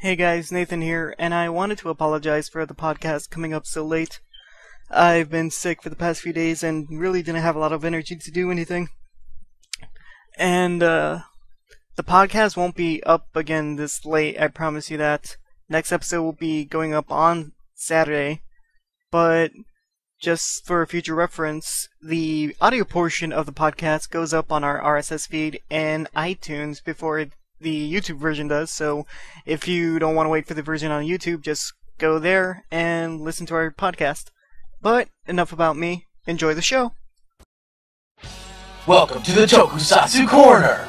Hey guys, Nathan here, and I wanted to apologize for the podcast coming up so late. I've been sick for the past few days and really didn't have a lot of energy to do anything. And, the podcast won't be up again this late, I promise you that. Next episode will be going up on Saturday, but just for future reference, the audio portion of the podcast goes up on our RSS feed and iTunes before the YouTube version does, so if you don't want to wait for the version on YouTube, just go there and listen to our podcast. But enough about me. Enjoy the show. Welcome to the Tokusatsu Corner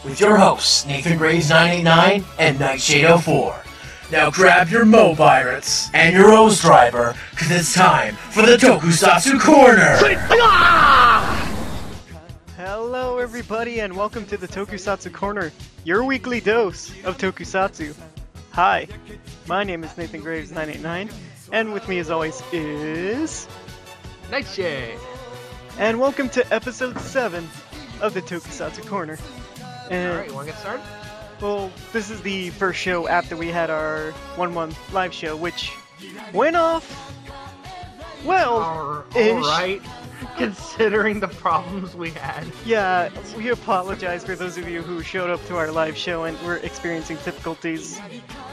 with your hosts Nathan Graves 989 and Nightshade 04. Now grab your Mo-Pirates and your Rose Driver, cause it's time for the Tokusatsu Corner! Hello everybody and welcome to the Tokusatsu Corner, your weekly dose of Tokusatsu. Hi, my name is Nathan Graves 989, and with me as always is... Nightshade! And welcome to episode 7 of the Tokusatsu Corner. Alright, you wanna get started? Well, this is the first show after we had our 1-1 live show, which went off well-ish. Alright, considering the problems we had. Yeah, we apologize for those of you who showed up to our live show and were experiencing difficulties.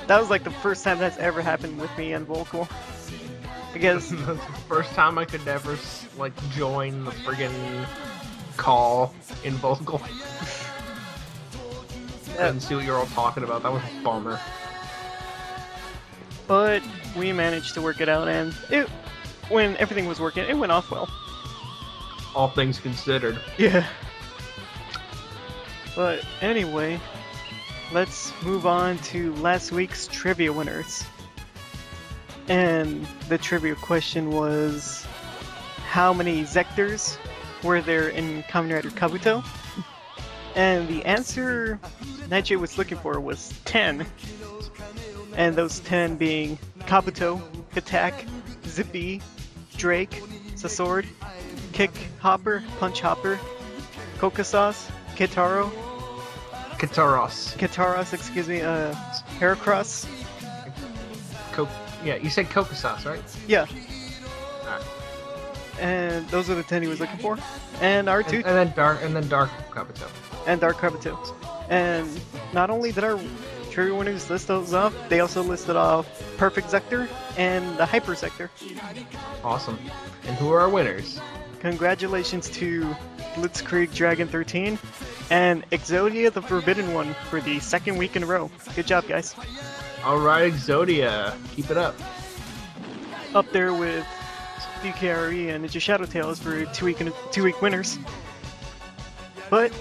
That was like the first time that's ever happened with me and Vocal. I guess... the first time I could ever, join the friggin' call in Vocal. Couldn't see what you were all talking about. That was a bummer. But we managed to work it out, and when everything was working, it went off well. All things considered. Yeah. But anyway, let's move on to last week's trivia winners. And the trivia question was, how many Zectors were there in Kamen Rider Kabuto? And the answer Nightshade was looking for was 10. And those 10 being Kabuto, Attack, Zippy, Drake, Sasord, Kick Hopper, Punch Hopper, Kokosauce, Kitaro, Kitaros, excuse me, Heracross. Yeah, you said Kokosauce, right? Yeah. Alright. And those are the 10 he was looking for. And our two... And then Dark Kabuto. And Dark Kabuto. And not only did our trivia winners list those off, they also listed off Perfect Zector and the Hyper Zector. Awesome. And who are our winners? Congratulations to Blitzkrieg Dragon 13 and Exodia the Forbidden One for the second week in a row. Good job, guys. Alright, Exodia. Keep it up. Up there with DKRE and Ninja Shadow Tales for two-week winners. But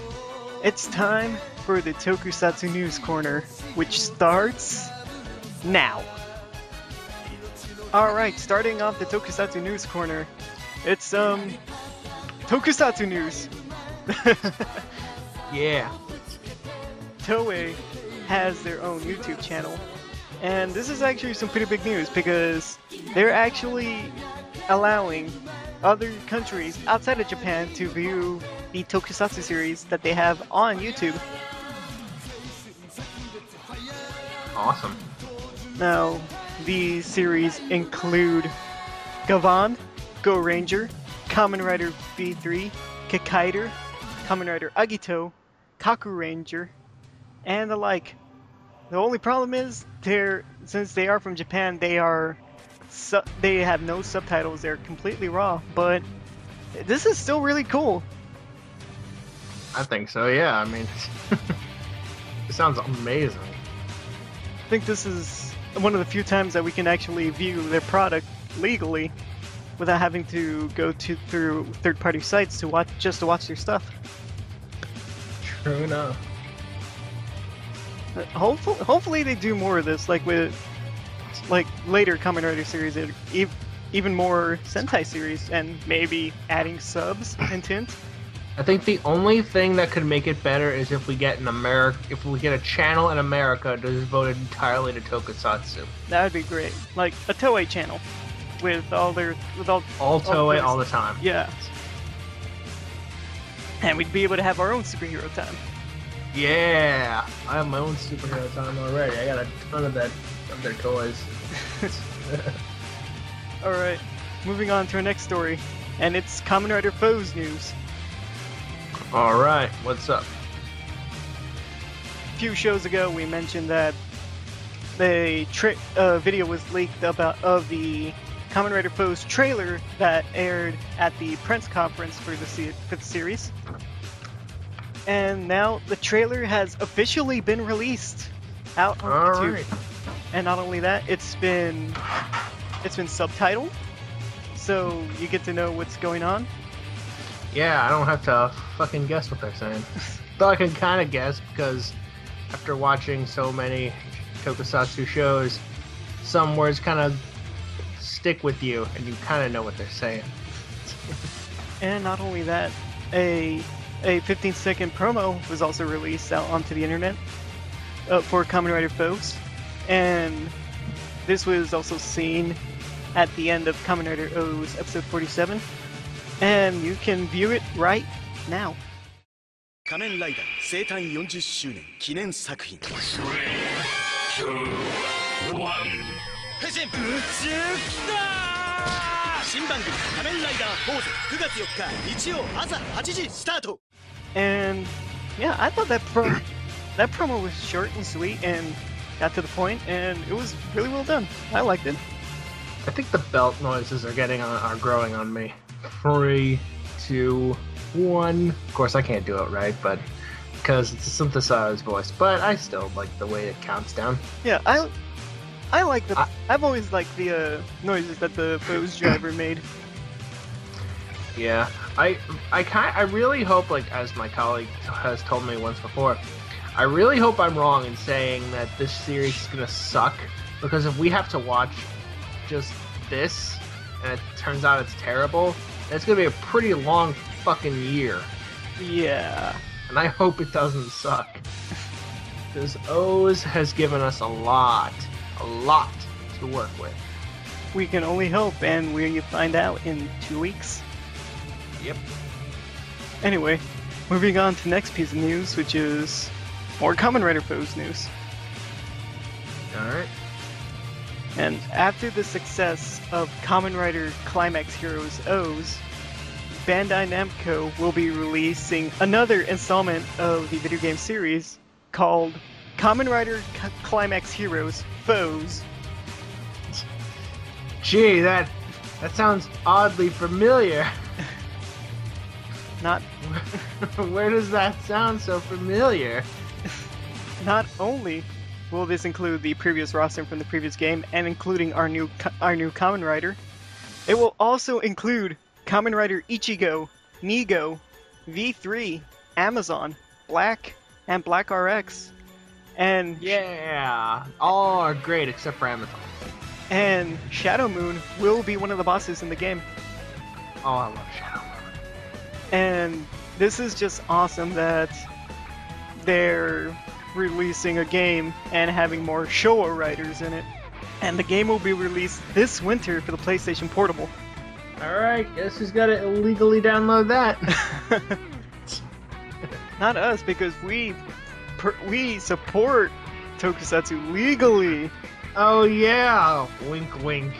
it's time for the Tokusatsu News Corner, which starts now. Alright, starting off the Tokusatsu News Corner, it's Tokusatsu News. Yeah. Toei has their own YouTube channel, and this is actually some pretty big news because they're actually allowing other countries outside of Japan to view the Tokusatsu series that they have on YouTube. Awesome. Now, these series include Gavan, Go Ranger, Kamen Rider V3, Kikaider, Kamen Rider Agito, Kaku Ranger, and the like. The only problem is, since they are from Japan, they have no subtitles. They're completely raw, but this is still really cool. I think so, yeah. I mean, it sounds amazing. I think this is one of the few times that we can actually view their product legally without having to go through third-party sites to watch their stuff. True enough. Hopefully they do more of this, like with later Kamen Rider series, even more Sentai series, and maybe adding subs and tint. I think the only thing that could make it better is if we get a channel in America devoted entirely to Tokusatsu. That would be great, like a Toei channel with all Toei all the time. Yeah, and we'd be able to have our own superhero time. Yeah, I have my own superhero time already. I got a ton of their toys. Alright, moving on to our next story, and it's Kamen Rider Foes news. Alright, what's up? A few shows ago, we mentioned that the video was leaked of the Kamen Rider Foes trailer that aired at the press conference for the series. And now the trailer has officially been released out on YouTube. Alright. And not only that, it's been subtitled, so you get to know what's going on. Yeah, I don't have to fucking guess what they're saying. Though I can kind of guess because after watching so many Tokusatsu shows, some words kind of stick with you and you kind of know what they're saying. And not only that, a 15-second promo was also released out onto the internet for Kamen Rider Foes. And this was also seen at the end of Kamen Rider O's episode 47. And you can view it right now. 仮面ライダー生誕40周年記念作品変身宇宙きた新番組仮面ライダーフォーゼ9月4日日曜朝8時スタート And yeah, I thought that promo was short and sweet and got to the point, and it was really well done. I liked it. I think the belt noises are growing on me. 3, 2, 1. Of course, I can't do it right, but because it's a synthesized voice. But I still like the way it counts down. Yeah, I like the. I've always liked the noises that the Foes driver made. Yeah, I really hope, like as my colleague has told me once before, I really hope I'm wrong in saying that this series is gonna suck, because if we have to watch just this and it turns out it's terrible, it's gonna be a pretty long fucking year. Yeah. And I hope it doesn't suck. Because O's has given us a lot to work with. We can only hope, and we find out in 2 weeks. Yep. Anyway, moving on to the next piece of news, which is more Kamen Rider Foes news. Alright. And after the success of Kamen Rider Climax Heroes O's, Bandai Namco will be releasing another installment of the video game series called Kamen Rider Climax Heroes Foes. Gee, that sounds oddly familiar. Not Where does that sound so familiar? Not only will this include the previous roster from the previous game and including our new Kamen Rider, it will also include Kamen Rider Ichigo, Nigo, V3, Amazon, Black, and Black RX. And Yeah, all are great except for Amazon. And Shadow Moon will be one of the bosses in the game. Oh, I love Shadow Moon. And this is just awesome that they're releasing a game and having more Showa writers in it. And the game will be released this winter for the PlayStation Portable. Alright, guess who's gotta illegally download that? Not us, because we support Tokusatsu legally. Oh yeah! Wink wink.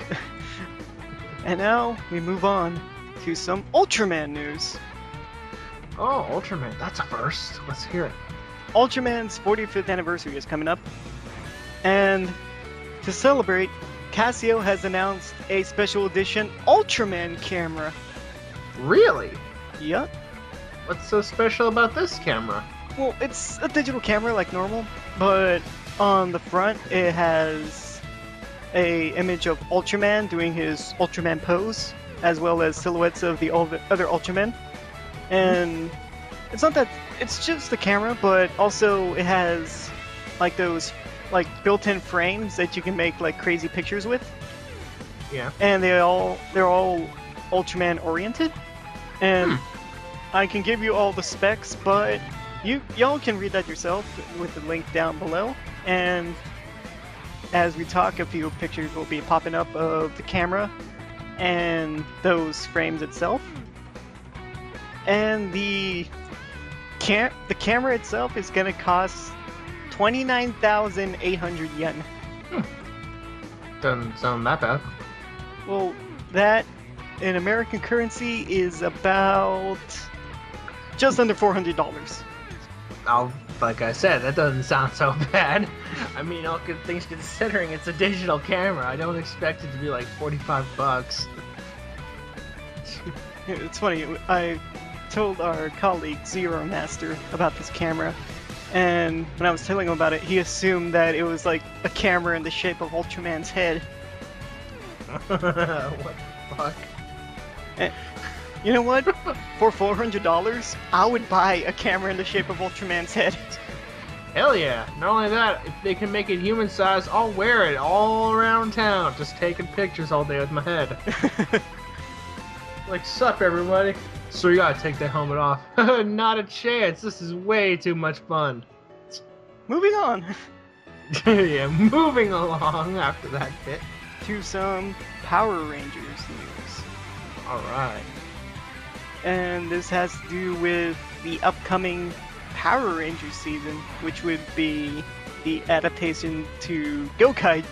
And now we move on to some Ultraman news. Oh, Ultraman, that's a first. Let's hear it. Ultraman's 45th anniversary is coming up, and to celebrate, Casio has announced a special edition Ultraman camera. Really? Yup. What's so special about this camera? Well, it's a digital camera like normal, but on the front it has a image of Ultraman doing his Ultraman pose, as well as silhouettes of the other Ultramen. And it's not that, it's just the camera, but also it has like those like built-in frames that you can make like crazy pictures with. Yeah. And they're all Ultraman oriented. And I can give you all the specs, but y'all can read that yourself with the link down below. And as we talk, a few pictures will be popping up of the camera and those frames itself. And the the camera itself is gonna cost 29,800 yen. Doesn't sound that bad. Well, that in American currency is about just under $400. Like I said, that doesn't sound so bad. I mean, all good things considering, it's a digital camera. I don't expect it to be like $45. It's funny, I told our colleague Zeromaster about this camera, and when I was telling him about it, he assumed that it was like a camera in the shape of Ultraman's head. What the fuck? And, you know what? For $400, I would buy a camera in the shape of Ultraman's head. Hell yeah! Not only that, if they can make it human size, I'll wear it all around town, just taking pictures all day with my head. Like, sup everybody? So you gotta take that helmet off. Not a chance, this is way too much fun. Moving on Yeah, moving along after that bit. to some Power Rangers news. Alright. And this has to do with the upcoming Power Rangers season, which would be the adaptation to Go Sager.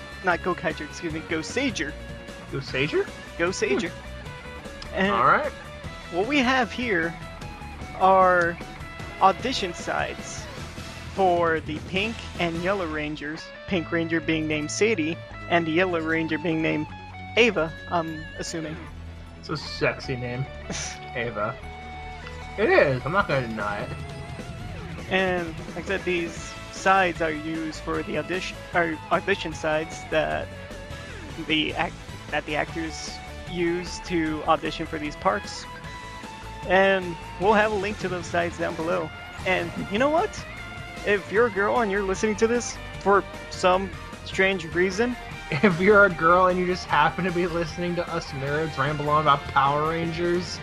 Go Sager? Go Sager. And Alright. what we have here are audition sites for the Pink and Yellow Rangers. Pink Ranger being named Sadie, and the Yellow Ranger being named Ava, I'm assuming. It's a sexy name. Ava. It is, I'm not gonna deny it. And like I said, these sides are used for the audition sides that the actors use to audition for these parts. And we'll have a link to those sites down below. And you know what? If you're a girl and you're listening to this for some strange reason, If you're a girl and you just happen to be listening to us nerds ramble on about Power Rangers,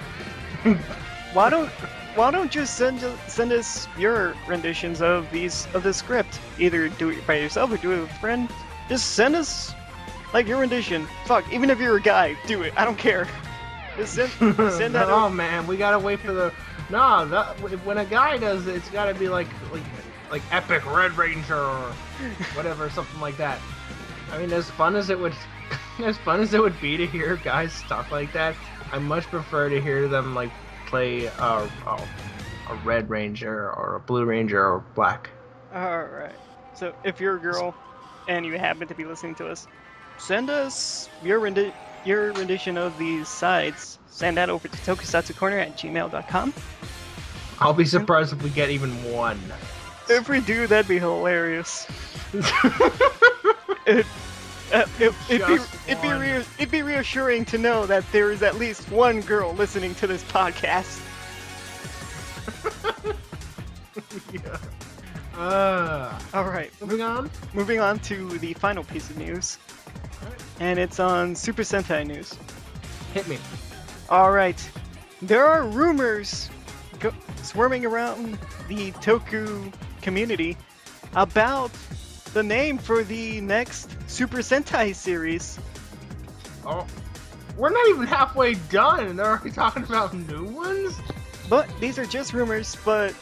why don't just send us your renditions of this script? Either do it by yourself or do it with a friend. Just send us like your rendition. Fuck, even if you're a guy, do it. I don't care. Just send that. Oh man, we gotta wait for the. No, when a guy does it, it's gotta be like Epic Red Ranger or whatever, something like that. I mean, as fun as it would be to hear guys talk like that, I much prefer to hear them like play a Red Ranger or a Blue Ranger or Black. Alright. So if you're a girl and you happen to be listening to us, send us your rendition of these sides. Send that over to tokusatsucorner@gmail.com. I'll be surprised if we get even one. If we do, that'd be hilarious. It'd be reassuring to know that there is at least one girl listening to this podcast. Yeah. Alright, moving on to the final piece of news. And it's on Super Sentai news. Hit me. Alright, there are rumors swarming around the Toku community about the name for the next Super Sentai series. Oh, we're not even halfway done and they're already talking about new ones? But these are just rumors, but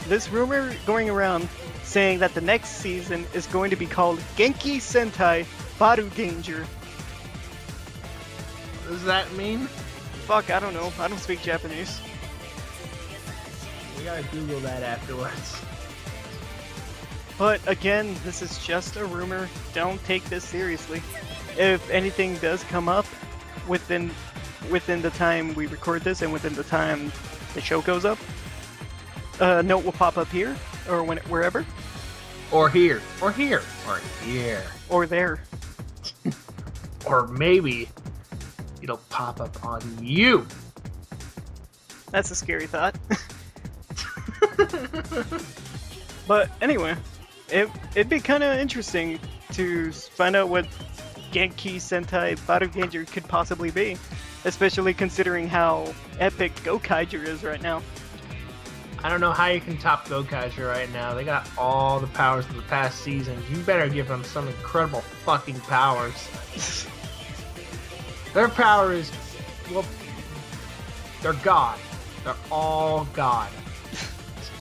this rumor going around saying that the next season is going to be called Genki Sentai Baru Danger. What does that mean? Fuck, I don't know. I don't speak Japanese. We gotta Google that afterwards. But again, this is just a rumor. Don't take this seriously. If anything does come up within the time we record this and within the time the show goes up, a note will pop up here or wherever. Or here. Or here. Or here. Or there. Or maybe it'll pop up on you. That's a scary thought. But anyway, it'd be kind of interesting to find out what Genki Sentai Baru Danger could possibly be, especially considering how epic Gokaiger is right now. I don't know how you can top Gokaiger right now. They got all the powers of the past seasons. You better give them some incredible fucking powers. Their power is, well, they're God. They're all God.